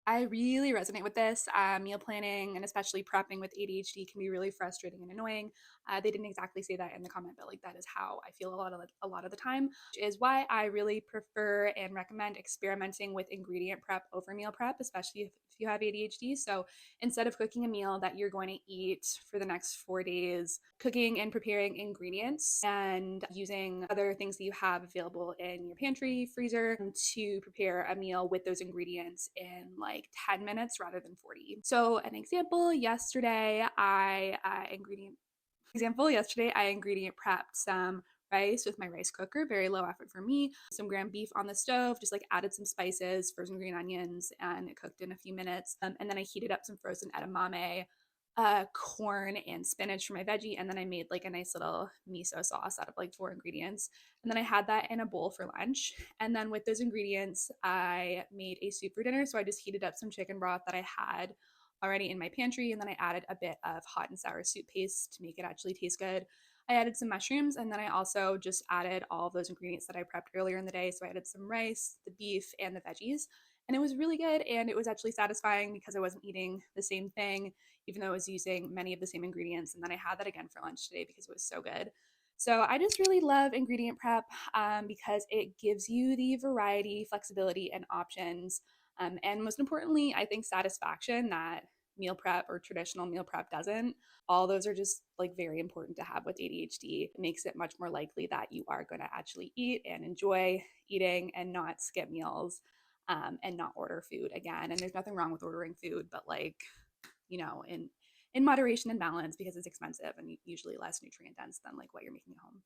I really resonate with this. Meal planning and especially prepping with ADHD can be really frustrating and annoying. They didn't exactly say that in the comment, but like that is how I feel a lot of the time, which is why I really prefer and recommend experimenting with ingredient prep over meal prep, especially if you have ADHD. So instead of cooking a meal that you're going to eat for the next 4 days, cooking and preparing ingredients and using other things that you have available in your pantry, freezer to prepare a meal with those ingredients in like 10 minutes rather than 40. So, an example, yesterday I ingredient prepped some rice with my rice cooker, very low effort for me. Some ground beef on the stove, just like added some spices, frozen green onions, and it cooked in a few minutes. And then I heated up some frozen edamame, corn, and spinach for my veggie. And then I made like a nice little miso sauce out of like 4 ingredients. And then I had that in a bowl for lunch. And then with those ingredients, I made a soup for dinner. So I just heated up some chicken broth that I had already in my pantry, and then I added a bit of hot and sour soup paste to make it actually taste good. I added some mushrooms, and then I also just added all of those ingredients that I prepped earlier in the day. So I added some rice, the beef, and the veggies. And it was really good, and it was actually satisfying because I wasn't eating the same thing, even though I was using many of the same ingredients. And then I had that again for lunch today because it was so good. So I just really love ingredient prep because it gives you the variety, flexibility, and options. And most importantly, I think satisfaction that meal prep or traditional meal prep doesn't. All those are just like very important to have with ADHD. It makes it much more likely that you are going to actually eat and enjoy eating and not skip meals, and not order food again. And there's nothing wrong with ordering food, but like, in moderation and balance because it's expensive and usually less nutrient dense than like what you're making at home.